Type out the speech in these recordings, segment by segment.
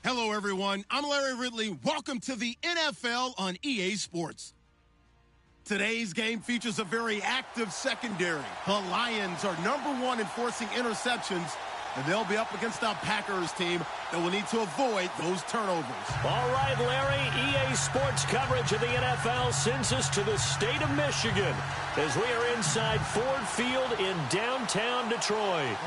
Hello, everyone. I'm Larry Ridley. Welcome to the NFL on EA Sports. Today's game features a very active secondary. The Lions are #1 in forcing interceptions, and they'll be up against a Packers team that will need to avoid those turnovers. All right, Larry, EA Sports coverage of the NFL sends us to the state of Michigan as we are inside Ford Field in downtown Detroit.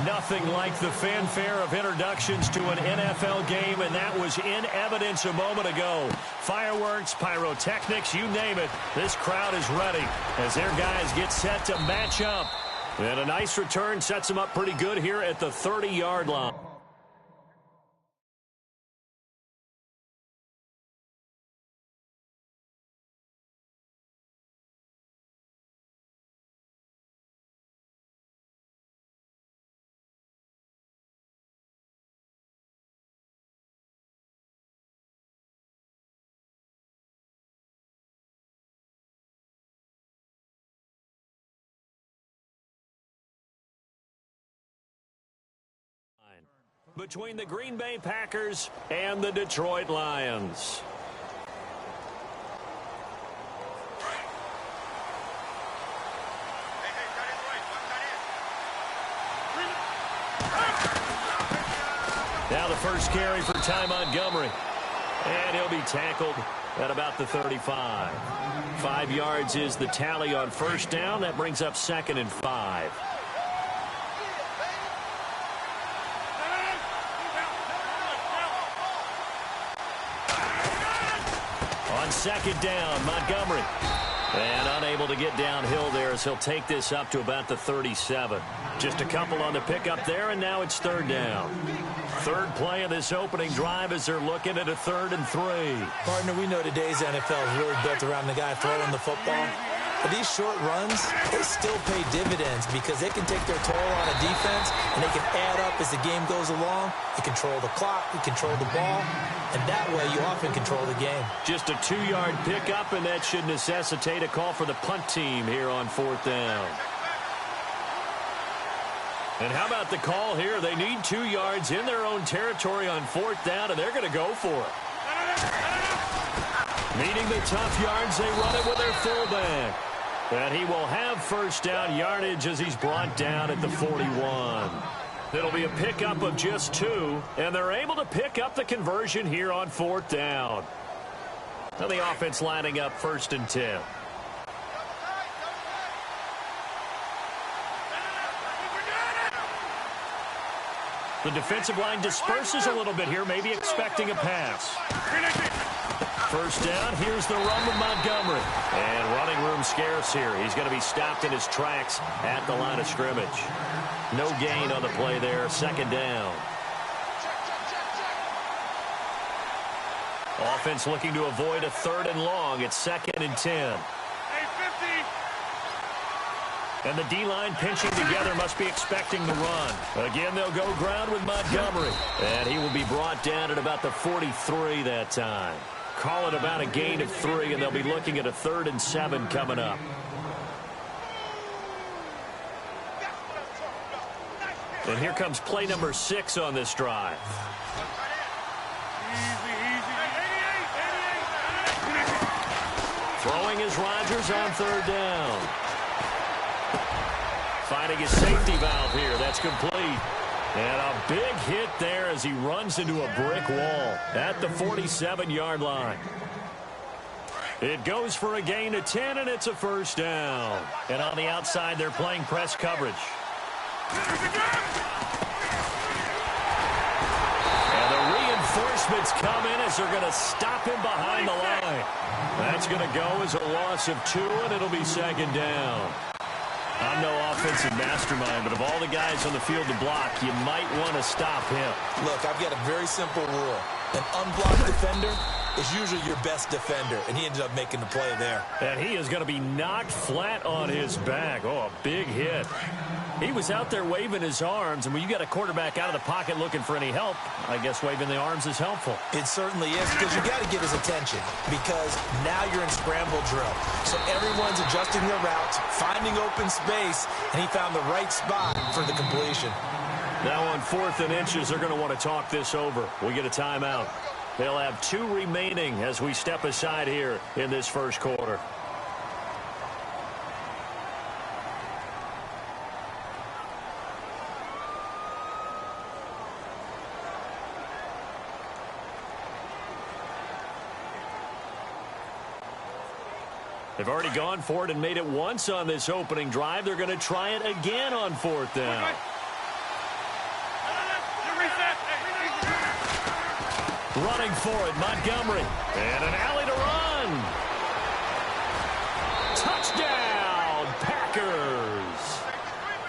Nothing like the fanfare of introductions to an NFL game, and that was in evidence a moment ago. Fireworks, pyrotechnics, you name it, this crowd is ready as their guys get set to match up. And a nice return sets them up pretty good here at the 30-yard line. Between the Green Bay Packers and the Detroit Lions. Now the first carry for Ty Montgomery. And he'll be tackled at about the 35. 5 yards is the tally on first down. That brings up 2nd and 5. On second down, Montgomery. And unable to get downhill there as he'll take this up to about the 37. Just a couple on the pickup there, and now it's 3rd down. Third play of this opening drive as they're looking at a 3rd and 3. Partner, we know today's NFL is really built around the guy throwing the football. But these short runs, they still pay dividends because they can take their toll on a defense, and they can add up as the game goes along. They control the clock, they control the ball, and that way you often control the game. Just a 2-yard pickup, and that should necessitate a call for the punt team here on 4th down. And how about the call here? They need 2 yards in their own territory on 4th down, and they're going to go for it. Needing the tough yards, they run it with their fullback. And he will have first down yardage as he's brought down at the 41. It'll be a pickup of just 2, and they're able to pick up the conversion here on 4th down. Now the offense lining up 1st and 10. The defensive line disperses a little bit here, maybe expecting a pass. First down, here's the run with Montgomery. And running room scarce here. He's going to be stopped in his tracks at the line of scrimmage. No gain on the play there, 2nd down. Offense looking to avoid a 3rd and long. It's 2nd and 10. And the D-line pinching together must be expecting the run. Again, they'll go ground with Montgomery. And he will be brought down at about the 43 that time. Call it about a gain of 3, and they'll be looking at a 3rd and 7 coming up. And here comes play number 6 on this drive. Throwing is Rodgers on 3rd down. Finding his safety valve here. That's complete. And a big hit there as he runs into a brick wall at the 47-yard line. It goes for a gain of 10, and it's a first down. And on the outside, they're playing press coverage. And the reinforcements come in as they're going to stop him behind the line. That's going to go as a loss of 2, and it'll be 2nd down. I'm no offensive mastermind, but of all the guys on the field to block, you might want to stop him. Look, I've got a very simple rule. An unblocked defender is usually your best defender, and he ended up making the play there. And he is going to be knocked flat on his back. Oh, a big hit. He was out there waving his arms, and when you got a quarterback out of the pocket looking for any help, I guess waving the arms is helpful. It certainly is, because you got to get his attention, because now you're in scramble drill. So everyone's adjusting their routes, finding open space, and he found the right spot for the completion. Now on 4th and inches, they're going to want to talk this over. We get a timeout. They'll have 2 remaining as we step aside here in this first quarter. They've already gone for it and made it once on this opening drive. They're going to try it again on 4th down. Running for it, Montgomery. And an alley to run. Touchdown, Packers.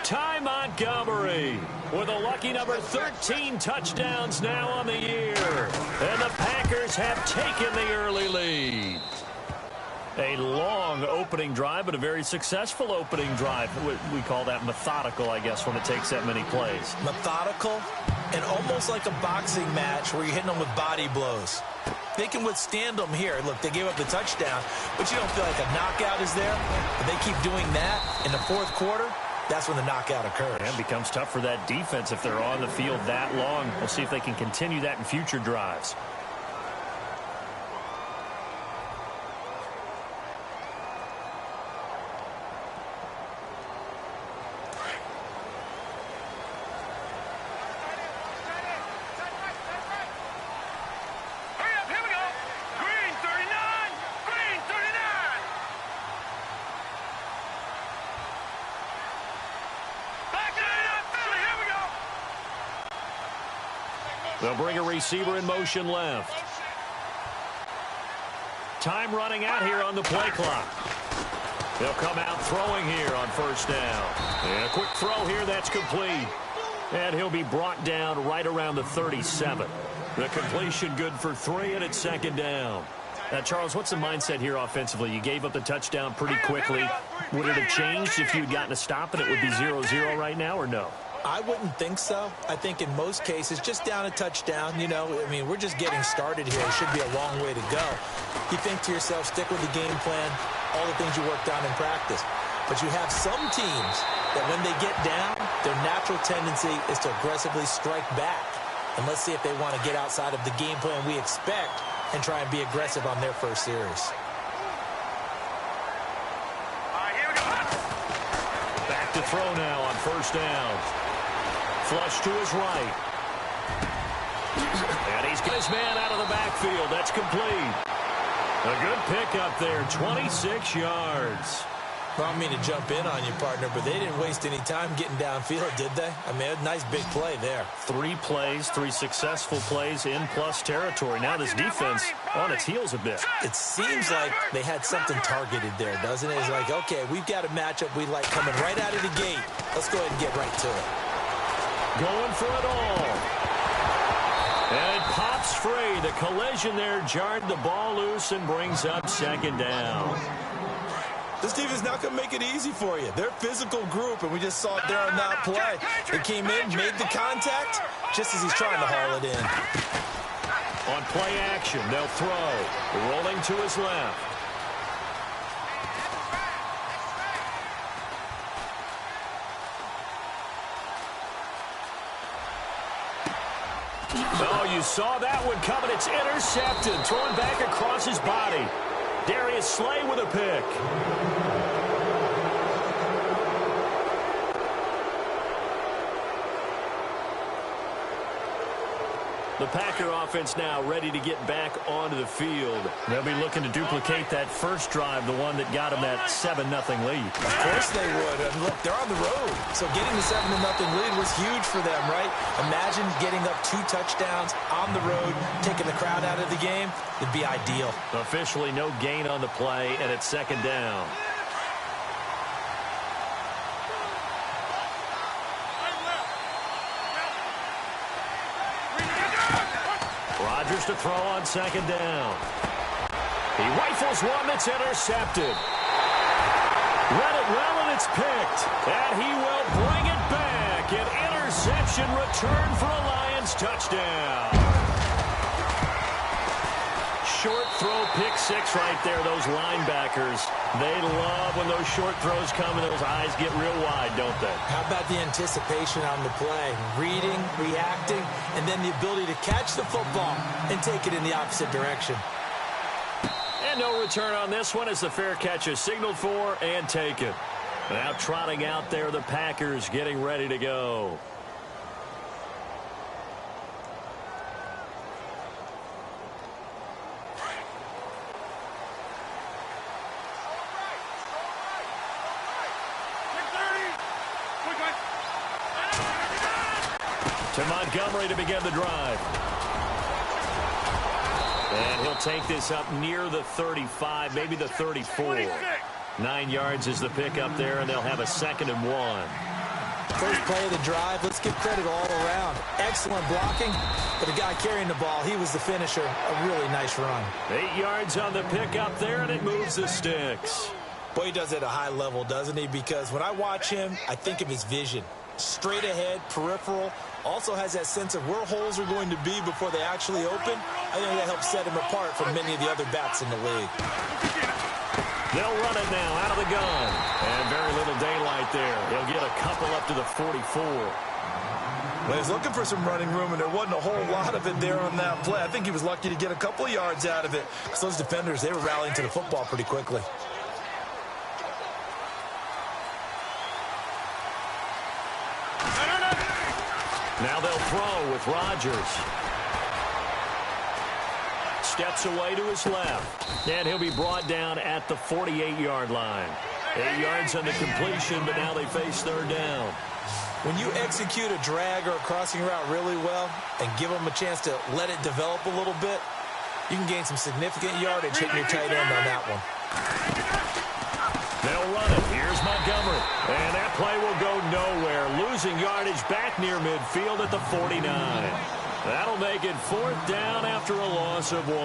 Ty Montgomery with a lucky number 13 touchdowns now on the year. And the Packers have taken the early lead. A long opening drive, but a very successful opening drive. We call that methodical, I guess, when it takes that many plays. Methodical and almost like a boxing match where you're hitting them with body blows. They can withstand them here. Look, they gave up the touchdown, but you don't feel like a knockout is there. But they keep doing that in the 4th quarter. That's when the knockout occurs. And it becomes tough for that defense if they're on the field that long. We'll see if they can continue that in future drives. They'll bring a receiver in motion left. Time running out here on the play clock. They'll come out throwing here on 1st down. And a quick throw here, that's complete. And he'll be brought down right around the 37. The completion good for 3, and it's 2nd down. Now, Charles, what's the mindset here offensively? You gave up the touchdown pretty quickly. Would it have changed if you had gotten a stop and it would be 0-0 right now, or no? I wouldn't think so. I think in most cases, just down a touchdown, you know, I mean, we're just getting started here. It should be a long way to go. You think to yourself, stick with the game plan, all the things you worked on in practice. But you have some teams that when they get down, their natural tendency is to aggressively strike back. And let's see if they want to get outside of the game plan we expect and try and be aggressive on their first series. Back to throw now on 1st down. Flush to his right. And he's got his man out of the backfield. That's complete. A good pickup there, 26 yards. Well, I don't mean to jump in on you, partner, but they didn't waste any time getting downfield, did they? I mean, a nice big play there. 3 plays, 3 successful plays in plus territory. Now this defense on its heels a bit. It seems like they had something targeted there, doesn't it? It's like, okay, we've got a matchup we like coming right out of the gate. Let's go ahead and get right to it. Going for it all. And it pops free. The collision there jarred the ball loose and brings up 2nd down. This team is not going to make it easy for you. They're a physical group, and we just saw it there on that play. They came in, made the contact, just as he's trying to haul it in. On play action, they'll throw. Rolling to his left. Oh, you saw that one coming. It's intercepted. Thrown back across his body. Darius Slay with a pick. The Packer offense now ready to get back onto the field. They'll be looking to duplicate that first drive, the one that got them that 7-0 lead. Of course they would. And look, they're on the road. So getting the 7-0 lead was huge for them, right? Imagine getting up 2 touchdowns on the road, taking the crowd out of the game. It'd be ideal. Officially no gain on the play, and it's 2nd down. Rodgers to throw on 2nd down. He rifles one that's intercepted. Read it well, and it's picked. And he will bring it back. An interception return for a Lions touchdown. Short throw, pick six right there. Those linebackers, they love when those short throws come and those eyes get real wide, don't they? How about the anticipation on the play? Reading, reacting, and then the ability to catch the football and take it in the opposite direction. And no return on this one as the fair catch is signaled for and taken. Now trotting out there, the Packers getting ready to go. To Montgomery to begin the drive. And he'll take this up near the 35, maybe the 34. 9 yards is the pick up there, and they'll have a 2nd and 1. First play of the drive, let's give credit all around. Excellent blocking, but the guy carrying the ball, he was the finisher. A really nice run. 8 yards on the pick up there, and it moves the sticks. Boy, he does it at a high level, doesn't he? Because when I watch him, I think of his vision. Straight ahead, peripheral. Also has that sense of where holes are going to be before they actually open. I think that helps set him apart from many of the other backs in the league. They'll run it now out of the gun. And very little daylight there. He'll get a couple up to the 44. Well, he was looking for some running room, and there wasn't a whole lot of it there on that play. I think he was lucky to get a couple of yards out of it. So those defenders, they were rallying to the football pretty quickly. Now they'll throw with Rodgers. Steps away to his left. And he'll be brought down at the 48-yard line. 8 yards on the completion, but now they face 3rd down. When you execute a drag or a crossing route really well and give them a chance to let it develop a little bit, you can gain some significant yardage hitting your tight end on that one. They'll run it. Here's Montgomery. And that play will go nowhere. Losing yardage back near midfield at the 49. That'll make it 4th down after a loss of 1.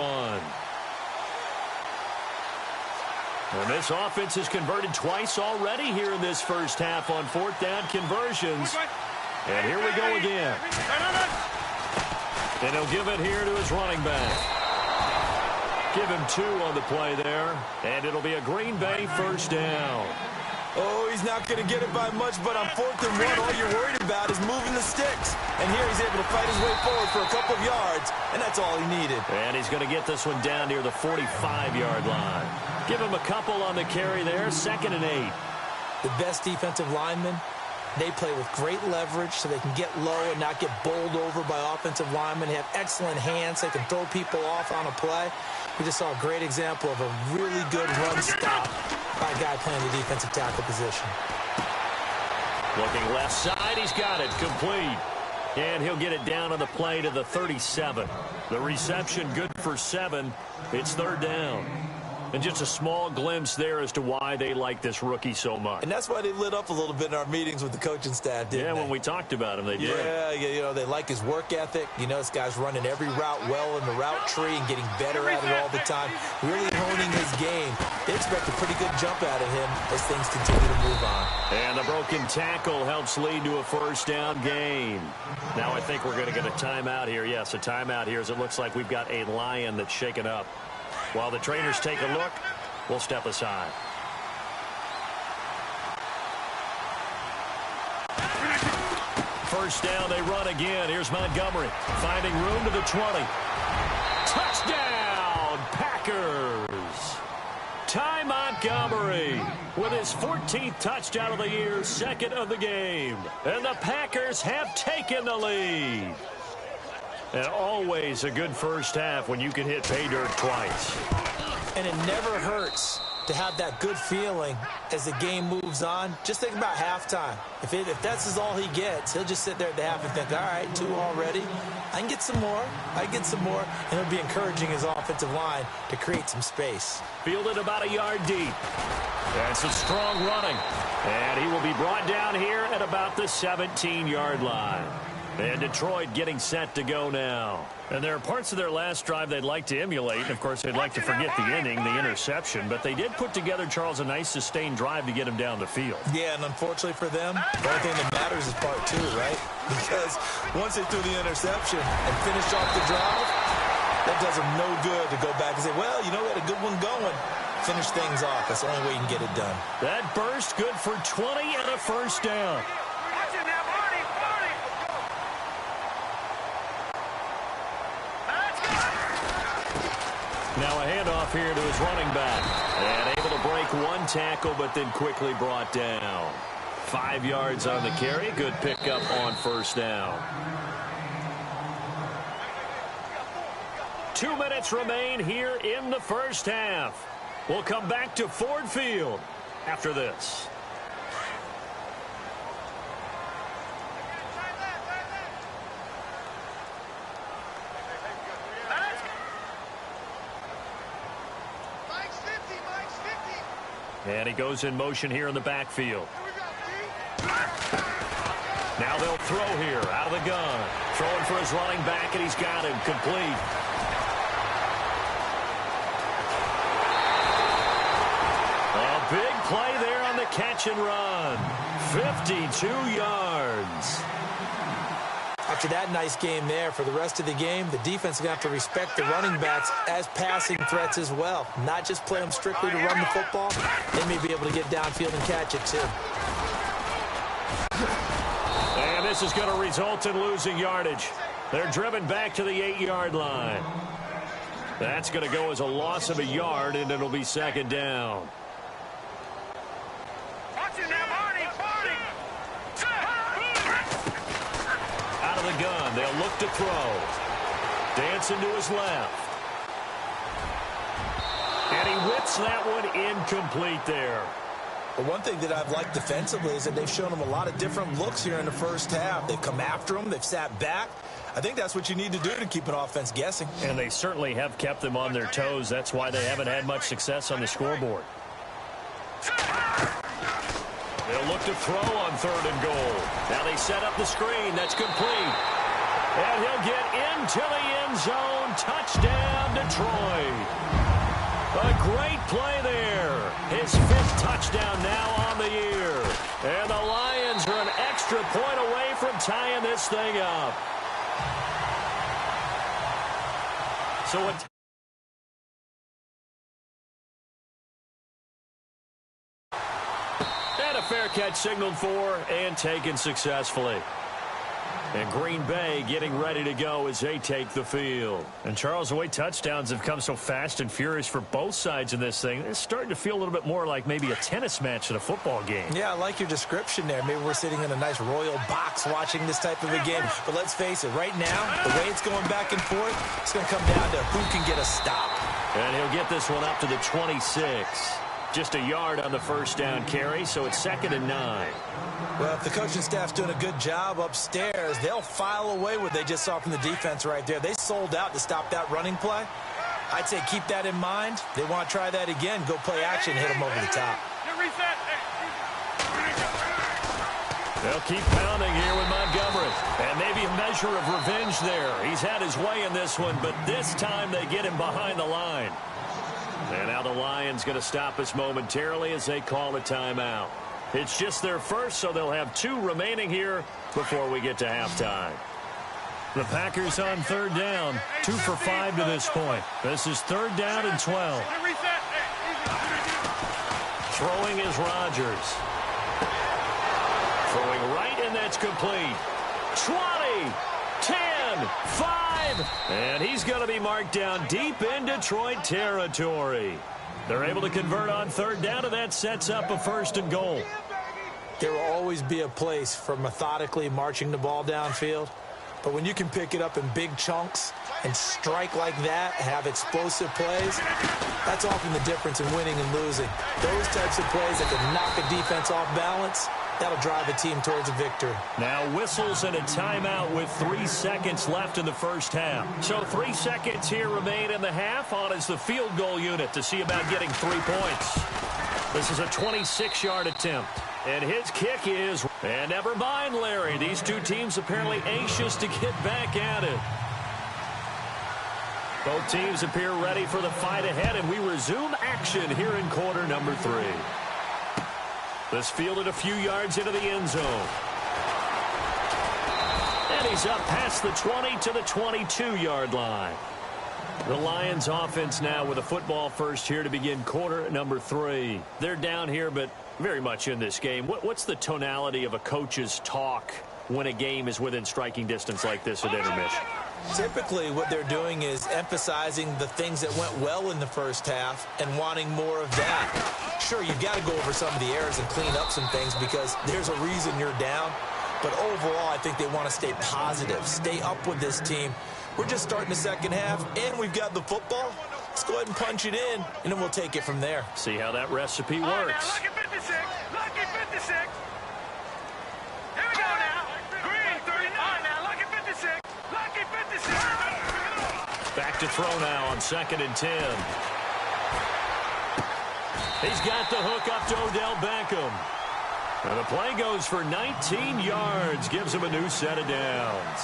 And this offense has converted twice already here in this first half on 4th down conversions. And here we go again. And he'll give it here to his running back. Give him 2 on the play there. And it'll be a Green Bay 1st down. Oh, he's not going to get it by much, but on 4th and 1, all you're worried about is moving the sticks. And here he's able to fight his way forward for a couple of yards, and that's all he needed. And he's going to get this one down near the 45-yard line. Give him a couple on the carry there, 2nd and 8. The best defensive linemen, they play with great leverage so they can get low and not get bowled over by offensive linemen. They have excellent hands. They can throw people off on a play. We just saw a great example of a really good run stop by a guy playing the defensive tackle position. Looking left side, he's got it, complete. And he'll get it down on the play to the 37. The reception good for 7. It's 3rd down. And just a small glimpse there as to why they like this rookie so much. And that's why they lit up a little bit in our meetings with the coaching staff, didn't they? Yeah, when we talked about him, they did. Yeah, you know, they like his work ethic. You know, this guy's running every route well in the route tree and getting better at it all the time, really honing his game. They expect a pretty good jump out of him as things continue to move on. And the broken tackle helps lead to a 1st down gain. Now I think we're going to get a timeout here. Yes, a timeout here as it looks like we've got a Lion that's shaken up. While the trainers take a look, we'll step aside. First down, they run again. Here's Montgomery, finding room to the 20. Touchdown, Packers! Ty Montgomery with his 14th touchdown of the year, 2nd of the game. And the Packers have taken the lead. And always a good first half when you can hit pay dirt twice. And it never hurts to have that good feeling as the game moves on. Just think about halftime. If that's all he gets, he'll just sit there at the half and think, all right, 2 already. I can get some more. I can get some more. And he'll be encouraging his offensive line to create some space. Fielded about a yard deep. And some strong running. And he will be brought down here at about the 17-yard line. And Detroit getting set to go now. And there are parts of their last drive they'd like to emulate. And, of course, they'd like to forget the ending, the interception. But they did put together, Charles, a nice sustained drive to get him down the field. Yeah, and unfortunately for them, the only thing that matters is part 2, right? Because once they threw the interception and finished off the drive, That does them no good to go back and say, well, you know, we had a good one going. Finish things off. That's the only way you can get it done. That burst good for 20 and a first down. Now a handoff here to his running back. And able to break one tackle, but then quickly brought down. 5 yards on the carry. Good pickup on first down. 2 minutes remain here in the first half. We'll come back to Ford Field after this. And he goes in motion here in the backfield. Now they'll throw here out of the gun. Throwing for his running back, and he's got him complete. A big play there on the catch and run. 52 yards. After that nice game there, for the rest of the game, the defense is going to have to respect the running backs as passing threats as well. Not just play them strictly to run the football. They may be able to get downfield and catch it too. And this is going to result in losing yardage. They're driven back to the 8-yard line. That's going to go as a loss of a yard, and it'll be second down. Out of the gun, they'll look to throw. Dancing to his left. And he whips that one incomplete there. But one thing that I've liked defensively is that they've shown them a lot of different looks here in the first half. They've come after them. They've sat back. I think that's what you need to do to keep an offense guessing. And they certainly have kept them on their toes. That's why they haven't had much success on the scoreboard. They'll look to throw on 3rd and goal. Now they set up the screen. That's complete. And he'll get into the end zone. Touchdown, Detroit. A great play there. His 5th touchdown now on the year. And the Lions are an extra point away from tying this thing up. So what? And a fair catch signaled for and taken successfully. And Green Bay getting ready to go as they take the field. And Charles, the way touchdowns have come so fast and furious for both sides in this thing, it's starting to feel a little bit more like maybe a tennis match than a football game. Yeah, I like your description there. Maybe we're sitting in a nice royal box watching this type of a game. But let's face it, right now, the way it's going back and forth, it's going to come down to who can get a stop. And he'll get this one up to the 26. Just a yard on the first down carry, so it's 2nd and 9. Well, if the coaching staff's doing a good job upstairs, they'll file away what they just saw from the defense right there. They sold out to stop that running play. I'd say keep that in mind. They want to try that again. Go play action, hit them over the top. They'll keep pounding here with Montgomery. And maybe a measure of revenge there. He's had his way in this one, but this time they get him behind the line. And now the Lions going to stop us momentarily as they call a timeout. It's just their first, so they'll have 2 remaining here before we get to halftime. The Packers on 3rd down, 2 for 5 to this point. This is 3rd down and 12. Throwing is Rodgers. Throwing right, and that's complete. 20, 10, 5, and he's going to be marked down deep in Detroit territory. They're able to convert on 3rd down, and that sets up a 1st and goal. There will always be a place for methodically marching the ball downfield. But when you can pick it up in big chunks and strike like that, have explosive plays, that's often the difference in winning and losing. Those types of plays that can knock a defense off balance, that'll drive a team towards a victory. Now whistles and a timeout with 3 seconds left in the first half. So 3 seconds here remain in the half. On is the field goal unit to see about getting 3 points. This is a 26-yard attempt. And his kick is, and never mind, Larry. These 2 teams apparently anxious to get back at it. Both teams appear ready for the fight ahead, and we resume action here in quarter number 3. This fielded a few yards into the end zone. And he's up past the 20 to the 22-yard line. The Lions offense now with a football first here to begin quarter number 3. They're down here, but very much in this game. What's the tonality of a coach's talk when a game is within striking distance like this at intermission? Typically, what they're doing is emphasizing the things that went well in the first half and wanting more of that. Sure, you've got to go over some of the errors and clean up some things because there's a reason you're down. But overall, I think they want to stay positive, stay up with this team. We're just starting the second half, and we've got the football. Let's go ahead and punch it in, and then we'll take it from there. See how that recipe works. Lucky 56. Lucky 56. Here we go now. Green 39 now. Lucky 56. Lucky 56. Back to throw now on 2nd and 10. He's got the hook up to Odell Beckham. And the play goes for 19 yards. Gives him a new set of downs.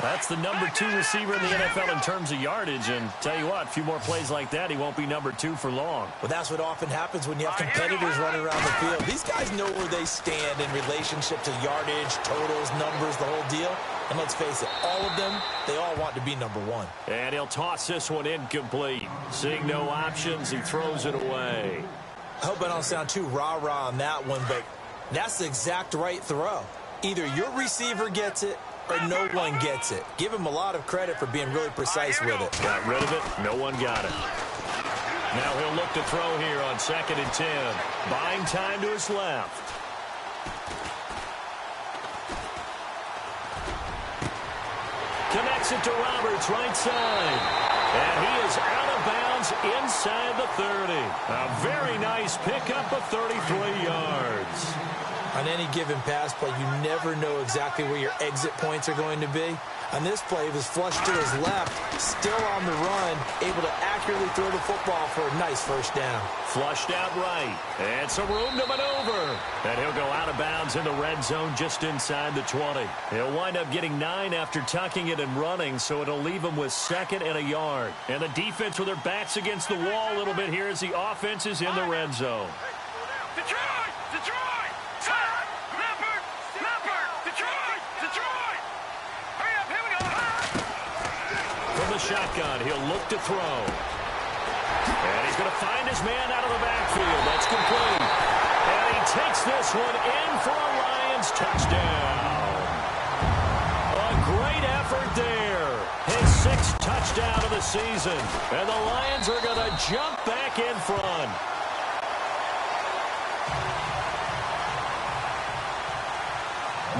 That's the number 2 receiver in the NFL in terms of yardage. And tell you what, a few more plays like that, he won't be number 2 for long. Well, that's what often happens when you have competitors running around the field. These guys know where they stand in relationship to yardage, totals, numbers, the whole deal. And let's face it, all of them, they all want to be number 1. And he'll toss this one incomplete. Seeing no options, he throws it away. I hope I don't sound too rah-rah on that one, but that's the exact right throw. Either your receiver gets it or no one gets it. Give him a lot of credit for being really precise with it. Got rid of it. No one got it. Now he'll look to throw here on 2nd and 10. Buying time to his left. Connects it to Roberts, right side. And he is out of bounds inside the 30. A very nice pickup of 33 yards. On any given pass play, you never know exactly where your exit points are going to be. On this play, he was flushed to his left, still on the run, able to accurately throw the football for a nice first down. Flushed out right, and some room to maneuver. And he'll go out of bounds in the red zone just inside the 20. He'll wind up getting 9 after tucking it and running, so it'll leave him with 2nd and a yard. And the defense with their backs against the wall a little bit here as the offense is in the red zone. Detroit! Detroit! Leopard! Detroit! Detroit! Hurry up, here we go! From the shotgun, he'll look to throw. And he's going to find his man out of the backfield. That's complete. And he takes this one in for a Lions touchdown. A great effort there. His 6th touchdown of the season. And the Lions are going to jump back in front.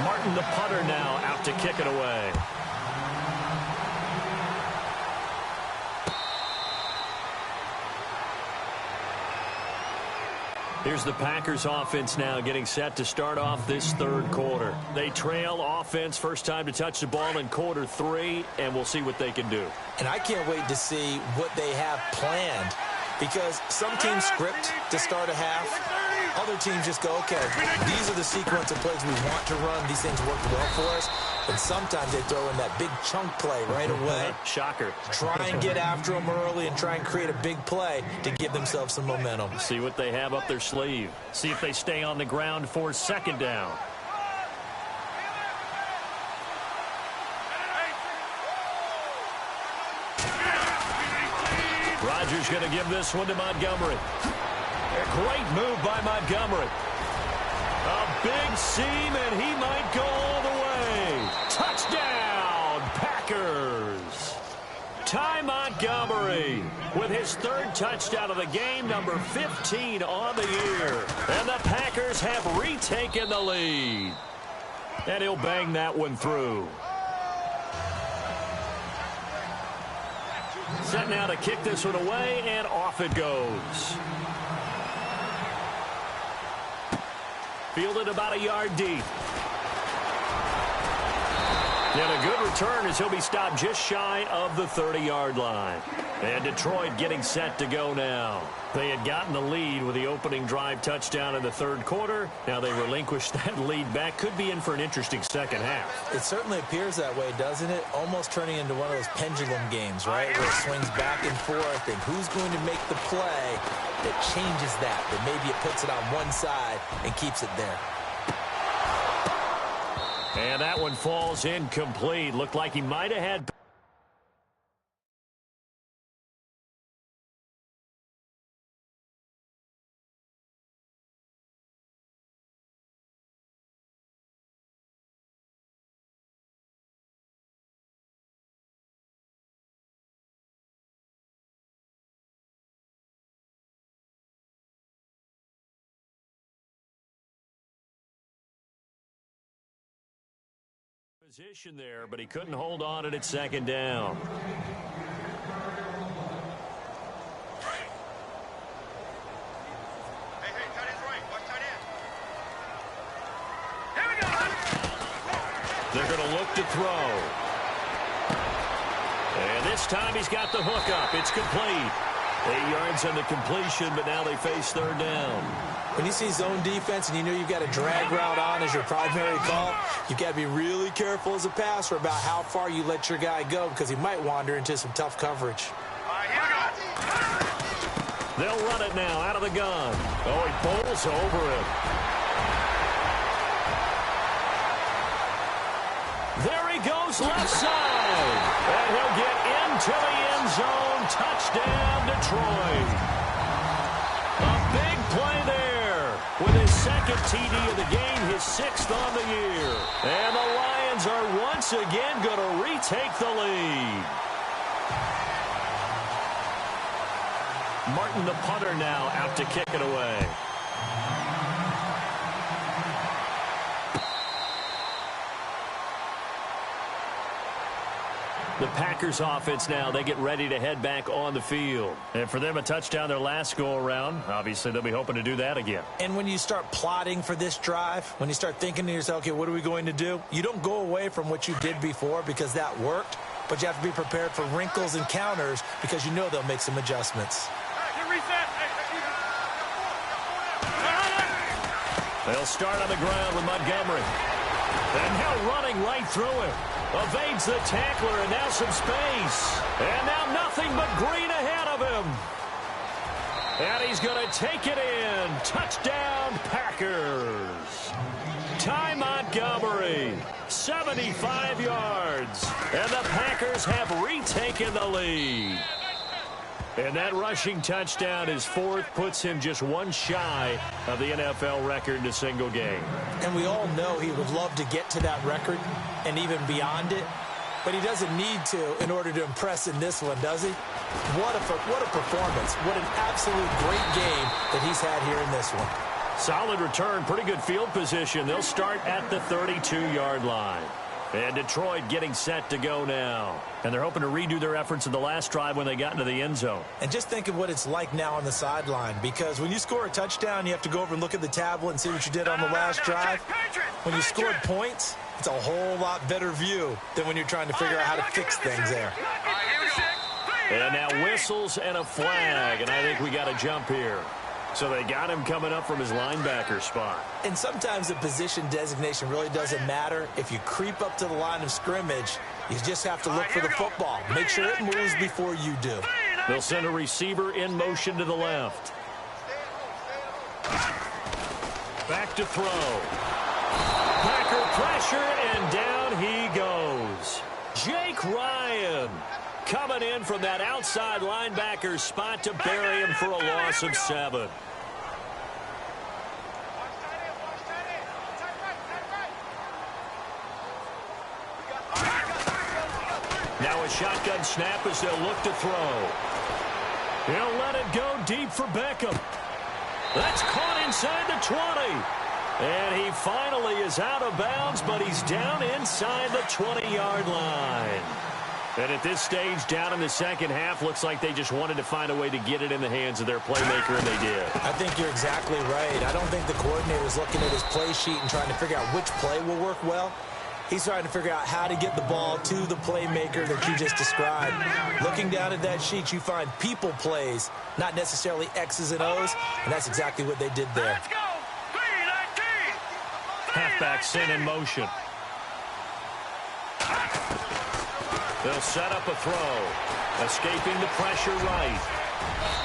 Martin, the punter, now out to kick it away. Here's the Packers offense now getting set to start off this 3rd quarter. They trail offense, first time to touch the ball in quarter 3, and we'll see what they can do. And I can't wait to see what they have planned, because some teams script to start a half. Other teams just go, okay, these are the sequence of plays we want to run. These things work well for us. And sometimes they throw in that big chunk play right away. Shocker. Try and get after them early and try and create a big play to give themselves some momentum. See what they have up their sleeve. See if they stay on the ground for 2nd down. Rodgers going to give this one to Montgomery. A great move by Montgomery. A big seam, and he might go all the way. Touchdown, Packers. Ty Montgomery with his 3rd touchdown of the game, number 15 on the year. And the Packers have retaken the lead. And he'll bang that one through. Set now to kick this one away, and off it goes. Fielded about a yard deep. And a good return as he'll be stopped just shy of the 30-yard line. And Detroit getting set to go now. They had gotten the lead with the opening drive touchdown in the 3rd quarter. Now they relinquished that lead back. Could be in for an interesting second half. It certainly appears that way, doesn't it? Almost turning into one of those pendulum games, right? Where it swings back and forth, and who's going to make the play that changes that maybe it puts it on one side and keeps it there. And that one falls incomplete. Looked like he might have had Position there, but he couldn't hold on at second down. They're going to look to throw. And this time he's got the hook up. It's complete. 8 yards on the completion, but now they face third down. When you see zone defense and you know you've got a drag route on as your primary call, you've got to be really careful as a passer about how far you let your guy go because he might wander into some tough coverage. They'll run it now out of the gun. Oh, he bowls over it. There he goes left side. And he'll get into the end zone. Touchdown, Detroit. A big play there with his second TD of the game, his 6th on the year. And the Lions are once again going to retake the lead. Martin, the punter, now out to kick it away. The Packers offense now, they get ready to head back on the field. And for them, a touchdown their last go-around. Obviously, they'll be hoping to do that again. And when you start plotting for this drive, when you start thinking to yourself, okay, what are we going to do? You don't go away from what you did before because that worked, but you have to be prepared for wrinkles and counters because you know they'll make some adjustments. They'll start on the ground with Montgomery. And now running right through it. Evades the tackler, and now some space. And now nothing but green ahead of him. And he's going to take it in. Touchdown, Packers. Ty Montgomery, 75 yards. And the Packers have retaken the lead. And that rushing touchdown, his 4th, puts him just one shy of the NFL record in a single game. And we all know he would love to get to that record and even beyond it, but he doesn't need to in order to impress in this one, does he? What a performance. What an absolute great game that he's had here in this one. Solid return, pretty good field position. They'll start at the 32-yard line. And Detroit getting set to go now. And they're hoping to redo their efforts in the last drive when they got into the end zone. And just think of what it's like now on the sideline, because when you score a touchdown, you have to go over and look at the tablet and see what you did on the last drive. When you scored points, it's a whole lot better view than when you're trying to figure out how to fix things there. And now whistles and a flag, and I think we got a jump here. So they got him coming up from his linebacker spot. And sometimes the position designation really doesn't matter. If you creep up to the line of scrimmage, you just have to look for the football. Make sure it moves before you do. They'll send a receiver in motion to the left. Back to throw. Packer pressure, and down he goes. Jake Ryan coming in from that outside linebacker spot to bury him for a loss of 7. Now a shotgun snap as they'll look to throw. He'll let it go deep for Beckham. That's caught inside the 20. And he finally is out of bounds, but he's down inside the 20-yard line. And at this stage, down in the second half, looks like they just wanted to find a way to get it in the hands of their playmaker, and they did. I think you're exactly right. I don't think the coordinator is looking at his play sheet and trying to figure out which play will work well. He's trying to figure out how to get the ball to the playmaker that you just described. Looking down at that sheet, you find people plays, not necessarily X's and O's, and that's exactly what they did there. Let's go! 3-19! Halfback sent in motion. They'll set up a throw. Escaping the pressure right.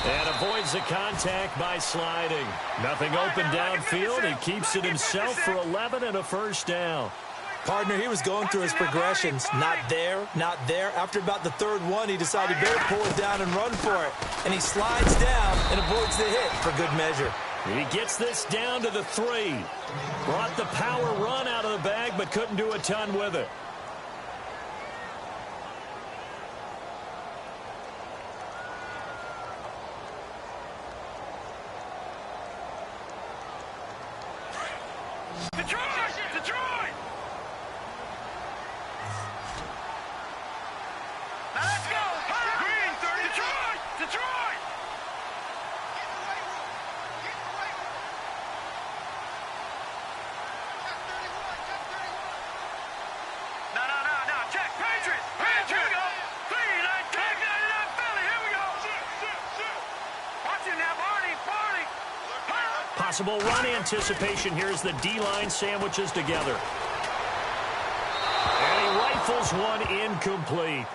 And avoids the contact by sliding. Nothing open downfield. He keeps it himself for 11 and a first down. Partner, he was going through his progressions. Not there, not there. After about the third one, he decided he better pull it down and run for it. And he slides down and avoids the hit for good measure. He gets this down to the 3. Brought the power run out of the bag, but couldn't do a ton with it. Possible run anticipation here as the D-line sandwiches together. And he rifles one incomplete.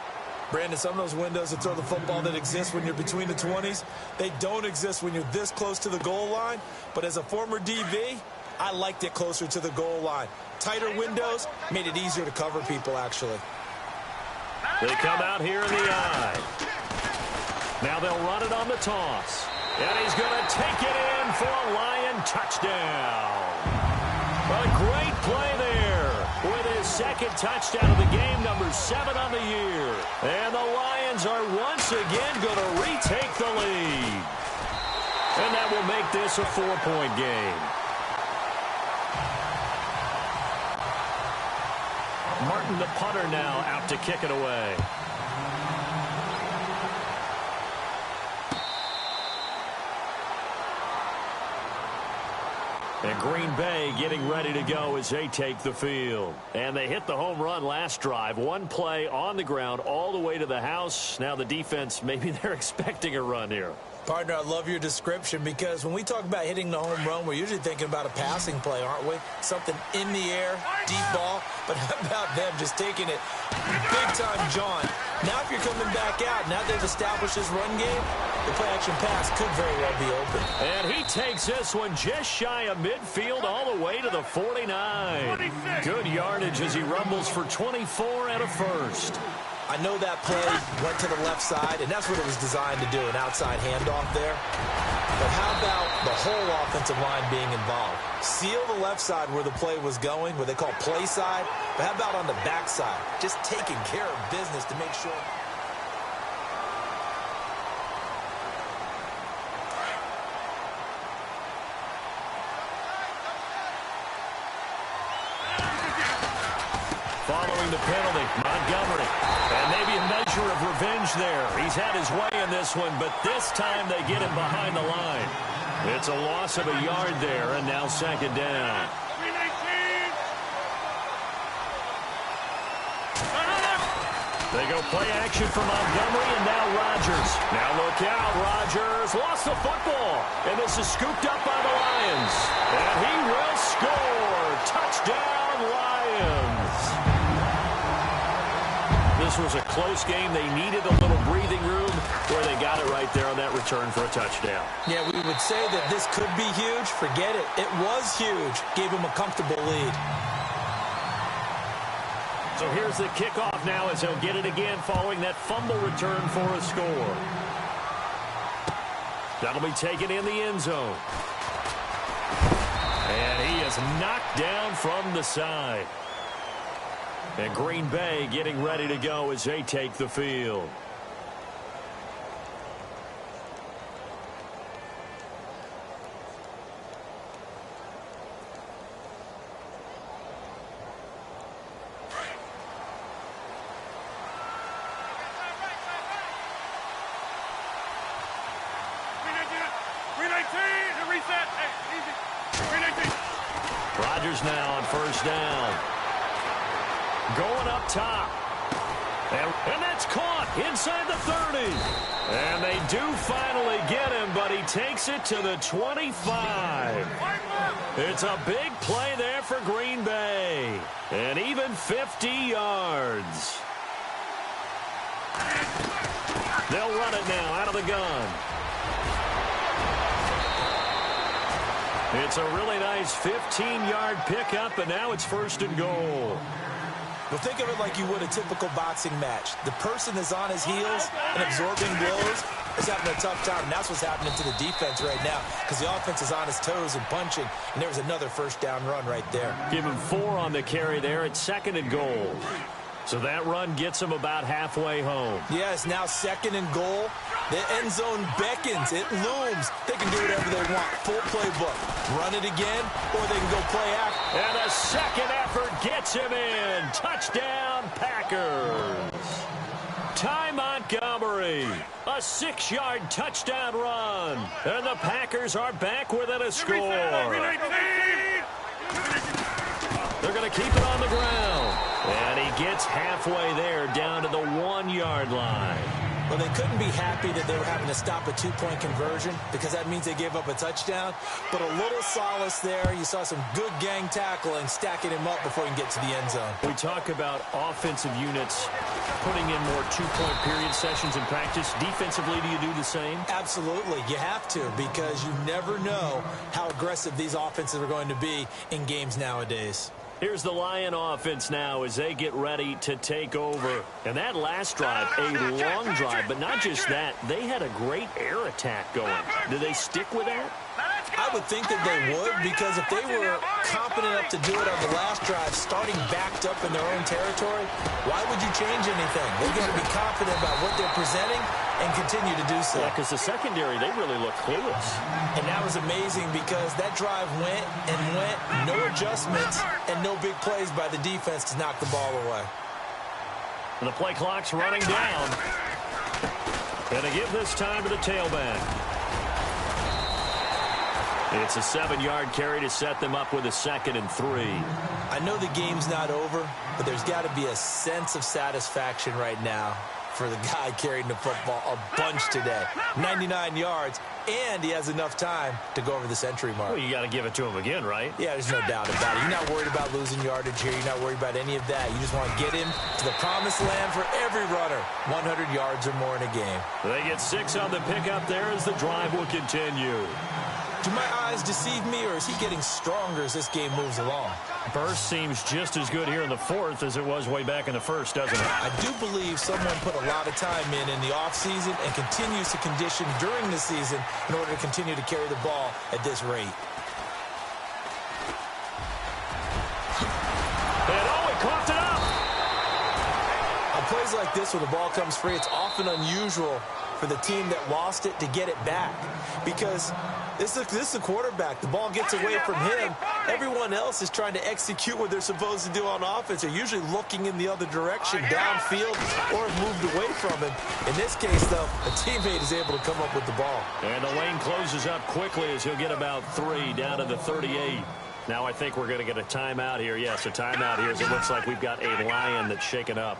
Brandon, some of those windows to throw the football that exist when you're between the 20s, they don't exist when you're this close to the goal line. But as a former DB, I liked it closer to the goal line. Tighter windows made it easier to cover people, actually. They come out here in the eye. Now they'll run it on the toss. And he's going to take it in for a Lion touchdown. A great play there with his second touchdown of the game, number 7 on the year. And the Lions are once again going to retake the lead. And that will make this a 4-point game. Martin, the punter, now out to kick it away. And Green Bay getting ready to go as they take the field. And they hit the home run last drive. One play on the ground all the way to the house. Now the defense, maybe they're expecting a run here. Partner, I love your description because when we talk about hitting the home run, we're usually thinking about a passing play, aren't we? Something in the air, deep ball. But how about them just taking it big time, John? Now if you're coming back out, now they've established this run game, the play-action pass could very well be open. And he takes this one just shy of midfield all the way to the 49. Good yardage as he rumbles for 24 and a first. I know that play went to the left side, and that's what it was designed to do, an outside handoff there. But how about the whole offensive line being involved? Seal the left side where the play was going, what they call play side, but how about on the back side? Just taking care of business to make sure. Following the penalty, Montgomery. And maybe a measure of revenge there. He's had his way in this one, but this time they get him behind the line. It's a loss of a yard there, and now second down. They go play action for Montgomery, and now Rodgers. Now look out, Rodgers lost the football, and this is scooped up by the Lions. And he will score. Touchdown, Lions. This was a close game. They needed a little breathing room where they got it right there on that return for a touchdown. Yeah, we would say that this could be huge. Forget it. It was huge. Gave him a comfortable lead. So here's the kickoff now as he'll get it again following that fumble return for a score. That'll be taken in the end zone. And he is knocked down from the side. And Green Bay getting ready to go as they take the field. Rodgers now on first down. Going up top. And that's caught inside the 30. And they do finally get him, but he takes it to the 25. It's a big play there for Green Bay. And even 50 yards. They'll run it now out of the gun. It's a really nice 15-yard pickup, and now it's first and goal. Well, think of it like you would a typical boxing match. The person is on his heels and absorbing blows is having a tough time, and that's what's happening to the defense right now because the offense is on his toes and punching, and there's another first down run right there. Give him 4 on the carry there. It's second and goal. So that run gets him about halfway home. Yes, now second and goal. The end zone beckons. It looms. They can do whatever they want. Full playbook. Run it again, or they can go play action. And a second effort gets him in. Touchdown, Packers. Ty Montgomery. A 6-yard touchdown run. And the Packers are back within a score. They're going to keep it on the ground. And he gets halfway there down to the 1-yard line. Well, they couldn't be happy that they were having to stop a two-point conversion because that means they gave up a touchdown. But a little solace there. You saw some good gang tackling, stacking him up before he can get to the end zone. We talk about offensive units putting in more two-point period sessions in practice. Defensively, do you do the same? Absolutely. You have to because you never know how aggressive these offenses are going to be in games nowadays. Here's the Lion offense now as they get ready to take over. And that last drive, a long drive, but not just that. They had a great air attack going. Do they stick with that? I would think that they would, because if they were confident enough to do it on the last drive, starting backed up in their own territory, why would you change anything? They've got to be confident about what they're presenting and continue to do so. Yeah, because the secondary, they really look clueless. And that was amazing because that drive went and went, no adjustments, and no big plays by the defense to knock the ball away. And the play clock's running down. And to give this time to the tailback. It's a 7-yard carry to set them up with a 2nd and 3. I know the game's not over, but there's got to be a sense of satisfaction right now for the guy carrying the football a bunch today. 99 yards, and he has enough time to go over the century mark. Well, you got to give it to him again, right? Yeah, there's no doubt about it. You're not worried about losing yardage here. You're not worried about any of that. You just want to get him to the promised land for every runner. 100 yards or more in a game. They get 6 on the pickup there as the drive will continue. Do my eyes deceive me, or is he getting stronger as this game moves along? Burst seems just as good here in the 4th as it was way back in the 1st, doesn't it? I do believe someone put a lot of time in the offseason and continues to condition during the season in order to continue to carry the ball at this rate. And he coughed it up! On plays like this where the ball comes free, it's often unusual for the team that lost it to get it back, because this is the quarterback. The ball gets away from him. Everyone else is trying to execute what they're supposed to do on offense. They're usually looking in the other direction, downfield, or have moved away from him. In this case, though, a teammate is able to come up with the ball. And the lane closes up quickly as he'll get about 3 down to the 38. Now I think we're going to get a timeout here. Yes, a timeout here as it looks like we've got a Lion that's shaken up.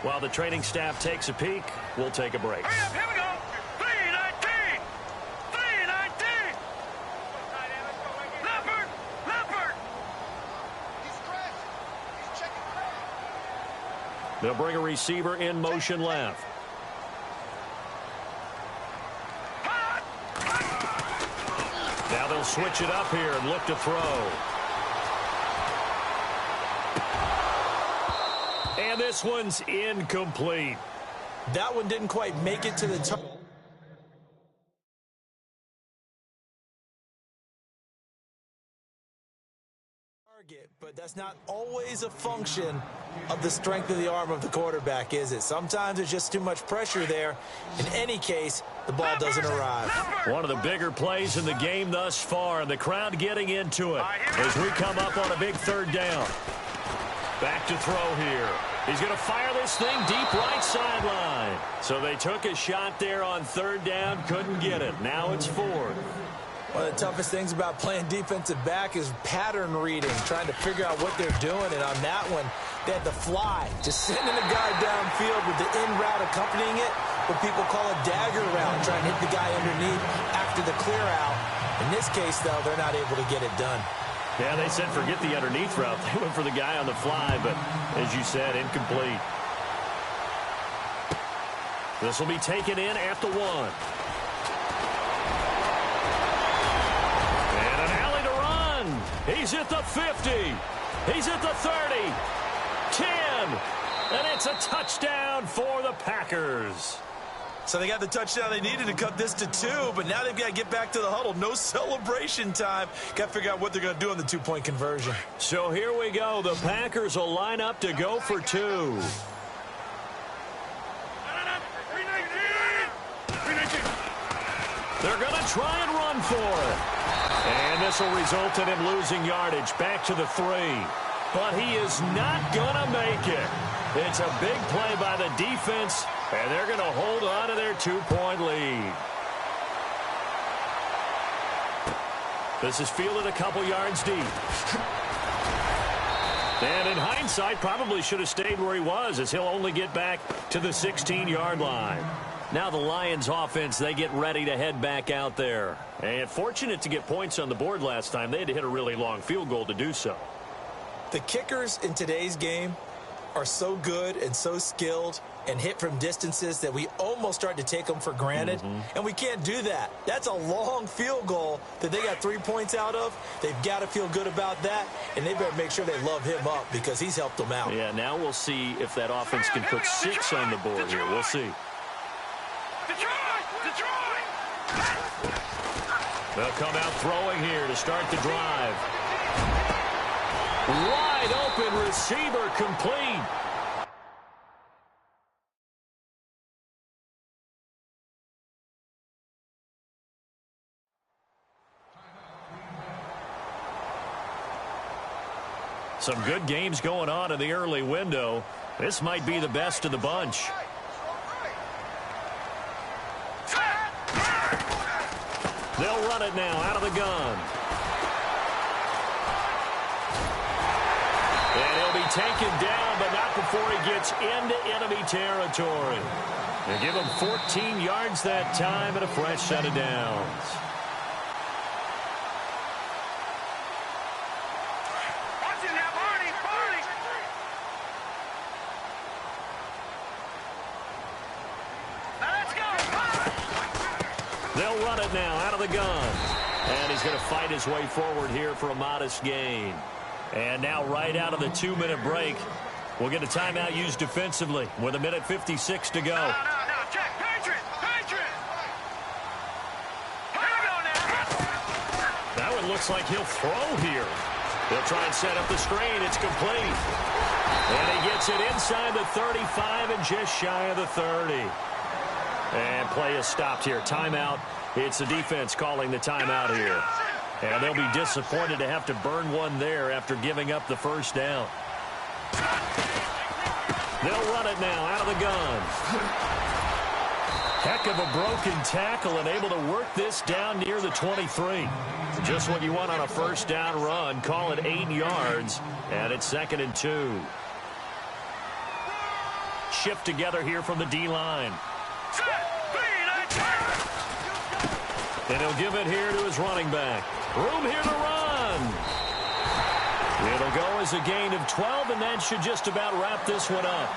While the training staff takes a peek, we'll take a break. Here we go. 3-19. 3-19. Leopard. Leopard. He's crashed. He's checking crash. They'll bring a receiver in motion left. Now they'll switch it up here and look to throw. And this one's incomplete. That one didn't quite make it to the target, but that's not always a function of the strength of the arm of the quarterback, is it? Sometimes there's just too much pressure there. In any case, the ball doesn't arrive. One of the bigger plays in the game thus far, and the crowd getting into it as we come up on a big 3rd down. Back to throw here. He's going to fire this thing deep right sideline. So they took a shot there on 3rd down, couldn't get it. Now it's 4th. One of the toughest things about playing defensive back is pattern reading, trying to figure out what they're doing. And on that one, they had the fly, just sending a guy downfield with the in route accompanying it, what people call a dagger route, trying to hit the guy underneath after the clear out. In this case, though, they're not able to get it done. Yeah, they said forget the underneath route. They went for the guy on the fly, but as you said, incomplete. This will be taken in at the 1. And an alley to run. He's at the 50. He's at the 30. 10. And it's a touchdown for the Packers. So they got the touchdown they needed to cut this to 2, but now they've got to get back to the huddle. No celebration time. Got to figure out what they're going to do on the 2-point conversion. So here we go. The Packers will line up to go for 2. They're going to try and run for it. And this will result in him losing yardage back to the 3. But he is not going to make it. It's a big play by the defense, and they're going to hold on to their 2-point lead. This is fielded a couple yards deep. And in hindsight, probably should have stayed where he was, as he'll only get back to the 16-yard line. Now the Lions offense, they get ready to head back out there. And fortunate to get points on the board last time. They had to hit a really long field goal to do so. The kickers in today's game are so good and so skilled and hit from distances that we almost start to take them for granted. And we can't do that. That's a long field goal that they got 3 points out of. They've got to feel good about that, and they better make sure they love him up because he's helped them out. Yeah, now we'll see if that offense can put 6 on the board here. We'll see. They'll come out throwing here to start the drive. Wide open receiver complete. Some good games going on in the early window. This might be the best of the bunch. They'll run it now out of the gun. And he'll be taken down, but not before he gets into enemy territory. They give him 14 yards that time and a fresh set of downs. They'll run it now out of the gun. And he's going to fight his way forward here for a modest gain. And now right out of the 2-minute break, we'll get a timeout used defensively with 1:56 to go. No, check. Patriot. Here we go now. That one looks like he'll throw here. They'll try and set up the screen. It's complete. And he gets it inside the 35 and just shy of the 30. And play is stopped here. Timeout. It's the defense calling the timeout here. And they'll be disappointed to have to burn one there after giving up the first down. They'll run it now out of the gun. Heck of a broken tackle and able to work this down near the 23. Just what you want on a first down run. Call it 8 yards. And it's 2nd and 2. Shift together here from the D-line. And he'll give it here to his running back. Room here to run. It'll go as a gain of 12, and that should just about wrap this one up.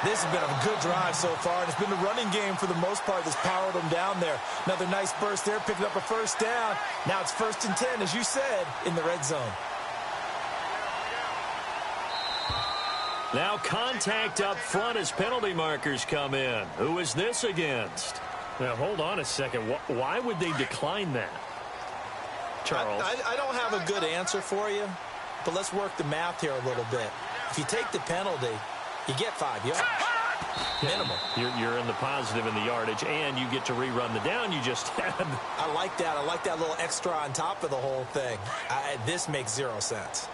This has been a good drive so far, and it's been the running game for the most part that's powered them down there. Another nice burst there, picking up a first down. Now it's 1st and 10, as you said, in the red zone. Now contact up front as penalty markers come in. Who is this against? Now, hold on a second. Why would they decline that? Charles? I don't have a good answer for you, but let's work the math here a little bit. If you take the penalty, you get 5 yards. Minimum. You're in the positive in the yardage, and you get to rerun the down you just had. I like that. I like that little extra on top of the whole thing. This makes 0 sense.